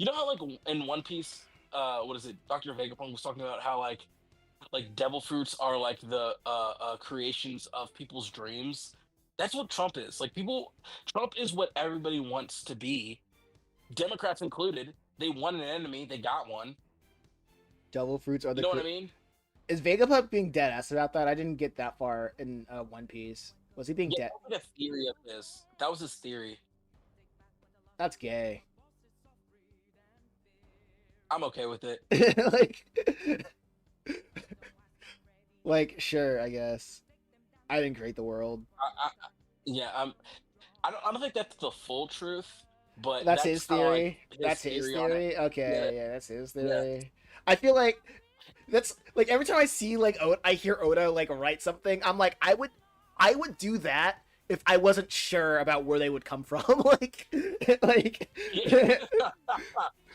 You know how in One Piece, what is it? Dr. Vegapunk was talking about how devil fruits are like the creations of people's dreams. That's what Trump is. Trump is what everybody wants to be, Democrats included. They want an enemy, they got one. Devil fruits are You the. know what I mean? Is Vegapunk being dead ass about that? I didn't get that far in One Piece. Was he being Yeah, dead? that was like a theory of this. That was his theory. That's gay. I'm okay with it. like, like, sure, I guess. I didn't create the world. Yeah, I don't think that's the full truth, but That's that's his kind of like theory. his That's his theory on it. theory. Yeah, Okay, yeah, that's his yeah. theory. I feel like that's like every time I see like I hear Oda like write something, I'm like, I would do that if I wasn't sure about where they would come from. Like, Yeah.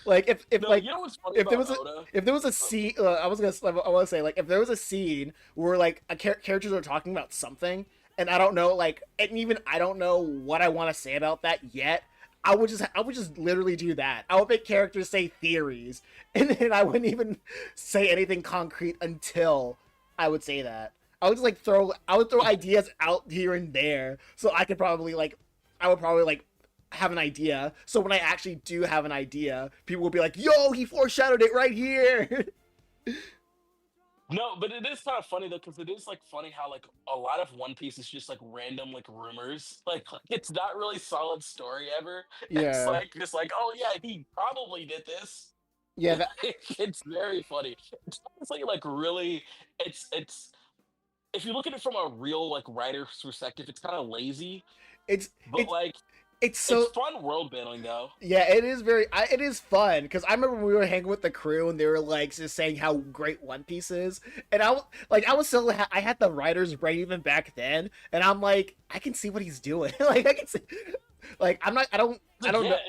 like if No, like you know what's funny if there about was a Oda? if there was a Oh, scene, I want to say like if there was a scene where like characters are talking about something, and I don't know like, and even I don't know what I want to say about that yet. I would just literally do that. I would make characters say theories, and then I wouldn't even say anything concrete until I would say that. I would throw ideas out here and there, so I would probably like have an idea. So when I actually do have an idea, people will be like, "Yo, he foreshadowed it right here." no, but it is kind of funny though, because it is like funny how like a lot of One Piece is just like random like rumors. Like it's not really solid story ever. It's Yeah, like just like, oh yeah, he probably did this. yeah, that, It's very funny. It's honestly like really it's if you look at it from a real like writer's perspective, it's kind of lazy, it's but it's like it's it's so fun world building though. yeah, it is it is fun because I remember when we were hanging with the crew and they were like just saying how great One Piece is, and I was still I had the writer's brain even back then, and I'm like I can see what he's doing, like I can see, like I Like don't yeah, know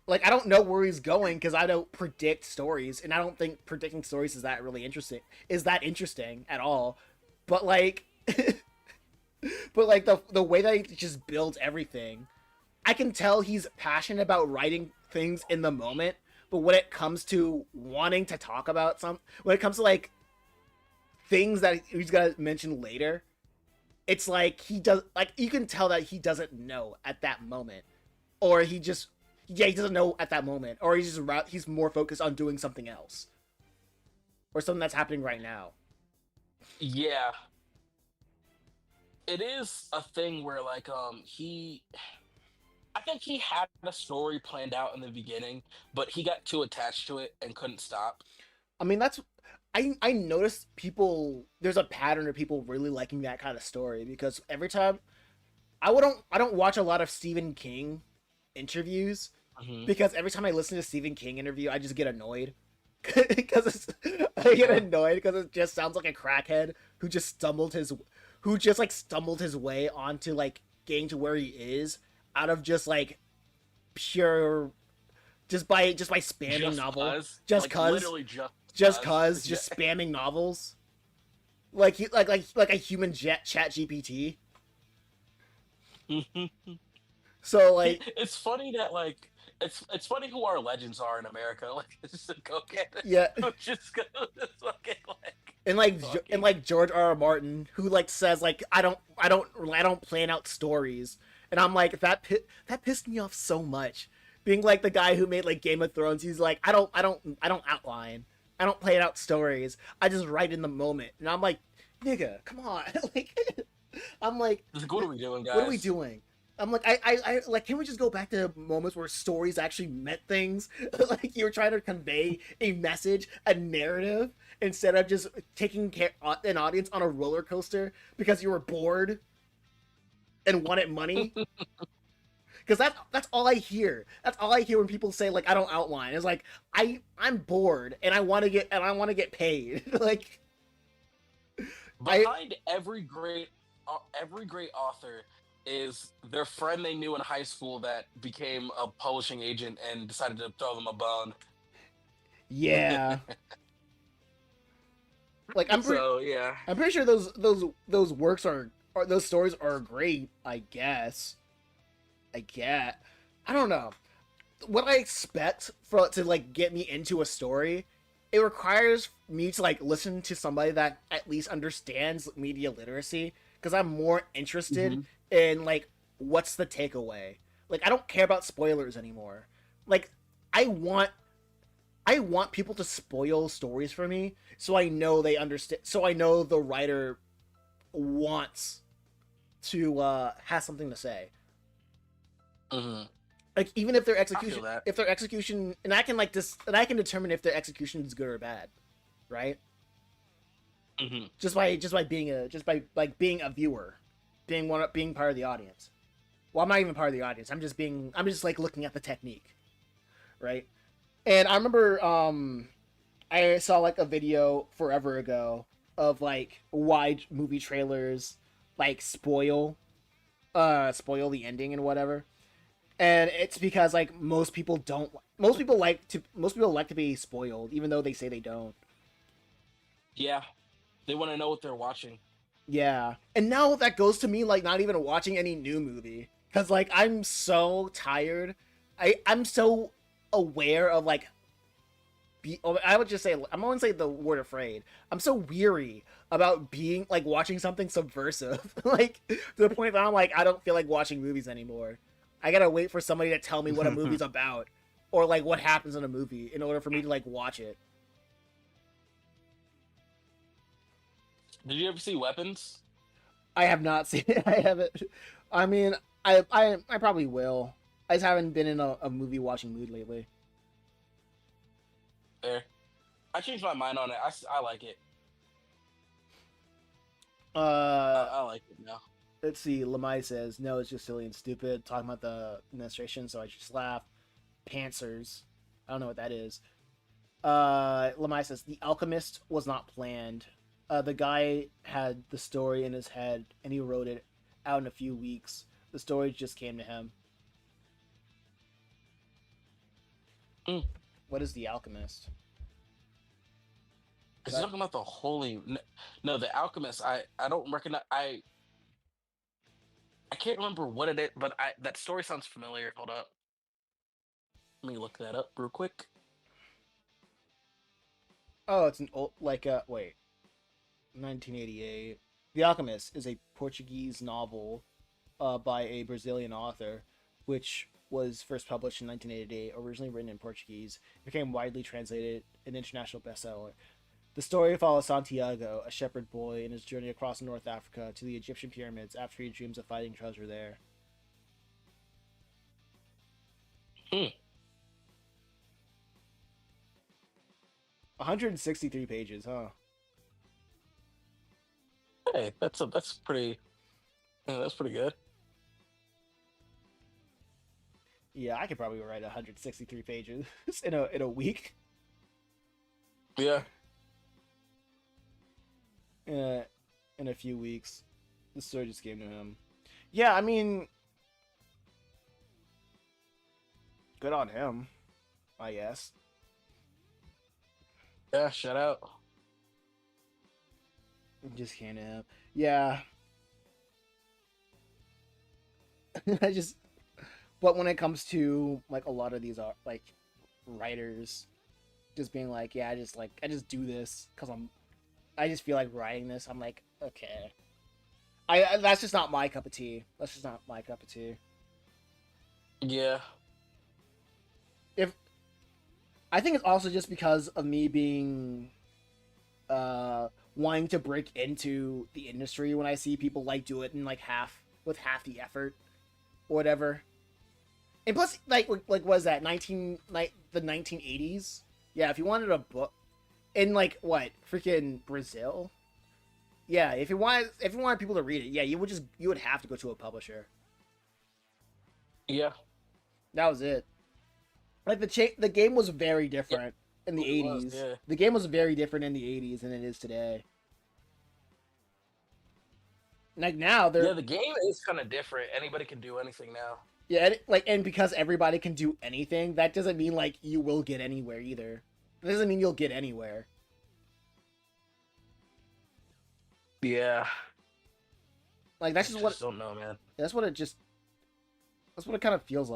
like I don't know where he's going because I don't predict stories, and I don't think predicting stories is that interesting at all, but like but like the way that he just builds everything, I can tell he's passionate about writing things in the moment, but when it comes to wanting to talk about when it comes to like things that he's gonna mention later, it's like he does like you can tell that he doesn't know at that moment, or he doesn't know at that moment, or he's more focused on doing something else or something that's happening right now. yeah, it is a thing where he I think he had a story planned out in the beginning, but he got too attached to it and couldn't stop. I mean that's I noticed people there's a pattern of people really liking that kind of story because every time I don't watch a lot of Stephen King interviews Hmm. because every time I listen to Stephen King interview, I just get annoyed because I get Yeah. annoyed because it just sounds like a crackhead who just like stumbled his way onto like getting to where he is out of just like pure just by spamming Just novel cause, just like cuz literally just just cause. cuz Yeah. just spamming novels like a human chat GPT. So like It's funny that it's funny who our legends are in America. Like it's just a go get it. yeah, Just go just fucking and talking. like George R. R. Martin, who like says like I don't plan out stories, and I'm like that pissed me off so much. Being like the guy who made like Game of Thrones, he's like I don't outline, I don't plan out stories, I just write in the moment, and I'm like, nigga, come on, like I'm like, Like, what are we doing, what are we guys? doing? I'm like, like, can we just go back to moments where stories actually meant things? Like you were trying to convey a message, a narrative, instead of just taking an audience on a roller coaster because you were bored and wanted money. Because that's all I hear. That's all I hear when people say like I don't outline. It's like I'm bored and I want to get paid. Like I Behind every great author is their friend they knew in high school that became a publishing agent and decided to throw them a bone. yeah. Like So yeah. I'm pretty sure those works are those stories are great. I guess. I get. I don't know. what I expect for to like get me into a story, it requires me to like listen to somebody that at least understands media literacy because I'm more interested Hmm. in like what's the takeaway. Like I don't care about spoilers anymore. Like I want I want people to spoil stories for me so I know they understand so I know the writer wants to has something to say. Hmm. Like even if I feel that. their execution and I can like this and I can determine if their execution is good or bad, right? Hmm. Just by being a just by like being a viewer, being part of the audience. Well, I'm not even part of the audience. I'm just like looking at the technique, right? And I remember I saw like a video forever ago of like why movie trailers like spoil the ending and whatever. And it's because like most people like to be spoiled even though they say they don't. Yeah, they want to know what they're watching. Yeah. And now that goes to me like not even watching any new movie cuz like I'm so tired. I'm so aware of like I would just say I'm going to say the word afraid. I'm so weary about being like watching something subversive like to the point that I'm like I don't feel like watching movies anymore. I got to wait for somebody to tell me what a movie's about or like what happens in a movie in order for me to like watch it. Did you ever see Weapons? I have not seen it. I haven't. I mean, I probably will. I just haven't been in a movie watching mood lately. There, I changed my mind on it. I like it. Uh, I like it now. let's see. Lamai says no, it's just silly and stupid. Talking about the administration, so I just laugh. Pantsers. I don't know what that is. Lamai says the Alchemist was not planned. The guy had the story in his head and he wrote it out in a few weeks. The story just came to him. Mm. What is the Alchemist? Is Is he that talking about the Holy? No, the Alchemist. I don't recognize. I can't remember what it is, but I that story sounds familiar. Hold up, let me look that up real quick. Oh, it's an old like wait, 1988. The Alchemist is a Portuguese novel by a Brazilian author, which was first published in 1988. Originally written in Portuguese, it became widely translated an international bestseller. The story follows Santiago, a shepherd boy, in his journey across North Africa to the Egyptian pyramids after he dreams of finding treasure there. Hmm. 163 pages, huh? Hey, that's pretty. Yeah, that's pretty good. Yeah, I could probably write 163 pages in a week. Yeah, Uh, in a few weeks. The story just came to him. Yeah, I mean, good on him, I guess. yeah. Shout out. It just came to him. Yeah, I just. But when it comes to like a lot of these are like writers, just being like, yeah, I just do this because I just feel like writing this. I'm like, okay, that's just not my cup of tea. That's just not my cup of tea. Yeah. If I think it's also just because of me being wanting to break into the industry when I see people like do it in like half the effort or whatever. And plus, like was that 1980s? Yeah, if you wanted a book in like what freaking Brazil, yeah, if you wanted people to read it, yeah, you would have to go to a publisher. Yeah. That was it. Like the game was very Yeah. different in the It was. 80s. Yeah. The game was very different in the 80s than it is today. Like now Yeah. they're The game is kind of different. Anybody can do anything now. yeah, like and because everybody can do anything, that doesn't mean like you will get anywhere either. It doesn't mean you'll get anywhere. Yeah. Like I just don't know, man. that's what it just that's what it kind of feels like.